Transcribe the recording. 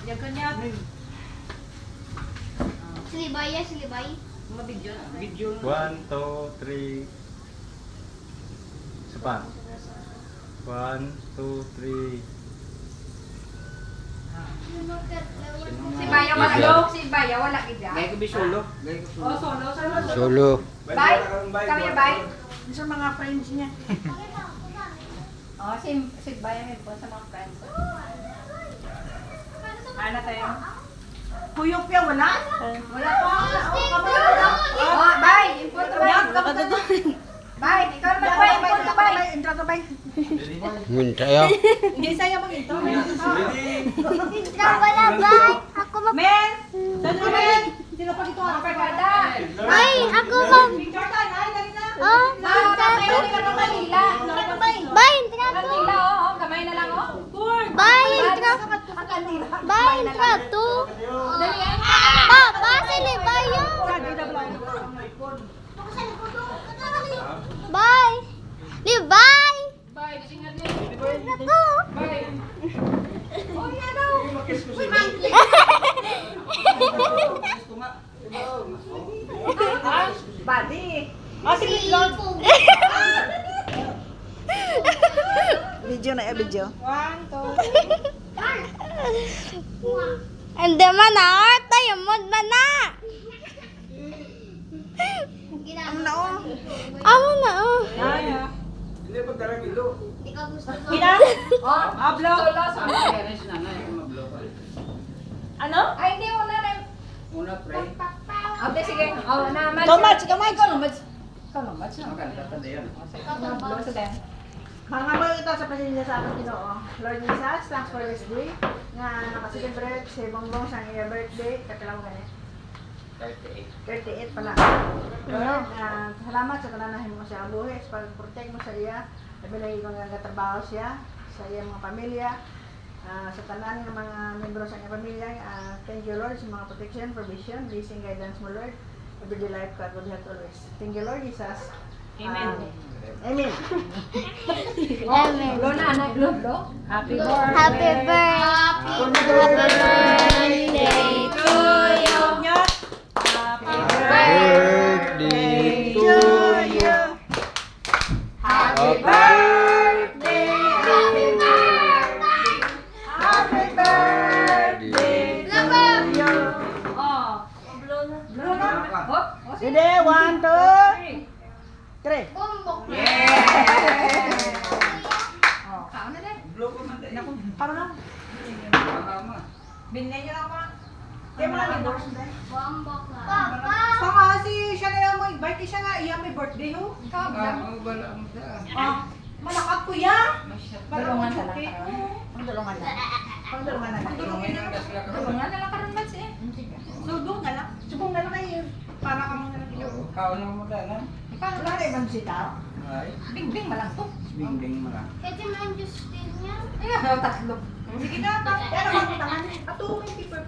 Yagan niya. Silibay ya, silibay. Mga video na. Video. 1, 2, 3. Isa pa. 1, 2, 3. Si Baya malog, si Baya wala gida. Gaya ko ba solo? Gaya ko solo. Oh, solo, solo. Solo. Bye. Kami ya bye. Sa mga friends niya. Oh, si Baya may po sa mga friends. Ano tayo? Kuyok yan, wala? Wala pa. Oh, bye. Import bye. Bye. Ikaw naman bye. Import bye. Intro to bay. Minta ya. Hindi saya mag-intro. Intro wala ba? Ako mag... Men! Saan ka men? Sino pa dito? Mga pagkada. Ay, ako mag... Jordan, ay, dali na. Oh, Tayo ka ng Manila. bye, intro to. Kandila, oh. Kamay na lang, oh. Bye, intro. Ang kandila. Bye, intro to. Dali, ah. Papa, silibay yun. Bye. Libay. Bye. Gising nga din. Ako. Bye. Oh, yan, oh. Uy, monkey. Ah, body. Oh, sige, Lord. Sipog. Video na, video. 1, 2. Ande mana tayo mod mana. Ang nao. Amo na oh. Hindi pa darang ilo. Di ka gusto ko. Kina? Oh, Ablo. solo, solo. Ano? Ay, hindi, una na. Una pre. Okay, sige. Oh, na, match. Ikaw, match, ikaw, match. Ikaw, match. Ikaw, match. Maganda na yan. Blow sa den. Mga mga ito sa presensya sa ating Ginoo. Lord Jesus, thanks for this day. Nga nakasilibrate si Bongbong sa iyang birthday. Katilang ganit. 38 pala. Lord, salamat sa kananahin mo siya ang buhay. Sa pag-protect mo sa iya. Nabilay ko nga trabaho siya sa iyang mga pamilya. Sa tanan ng mga membro sa iyang pamilya. Thank you Lord sa mga protection, provision, blessing, guidance mo Lord. Everyday life, God will help always. Thank you Lord Jesus. Amen. Amen. Amen. Blow na, anak. Blow. Happy birthday. Happy birthday to you. Happy Birthday to you. Happy birthday. Happy birthday. Happy birthday to you. Oh. Blow na. Blow na. Oh. Oh, sige. Sige, 1, 2, 3. Bombok. Oh, kaon na din. Blow ko man din. Para na. Tama. Binigyan niyo lang ako. Kaya mo lang endorse na. Bombok na. Papa. Saka si siya na yung birthday siya nga, iya may birthday ho. Ikaw, Blam. Ang bala mo da. Malakat ko ya. Tulungan sa lang. Pangdulungan na. Pangdulungan na. Tulungin ang dasla ka. Tulungan na lang karon Mads, eh. Subong na lang. Subong na lang kayo. Para kamo na lang iyo. Kaon mo da na. Wala na ibang sitaw. Ay, Bing-bing malang to. bing-bing mga. Kasi man Justin niya. Ay, tatlo. Sige na, yan ang mga tangan. Ato, may paper.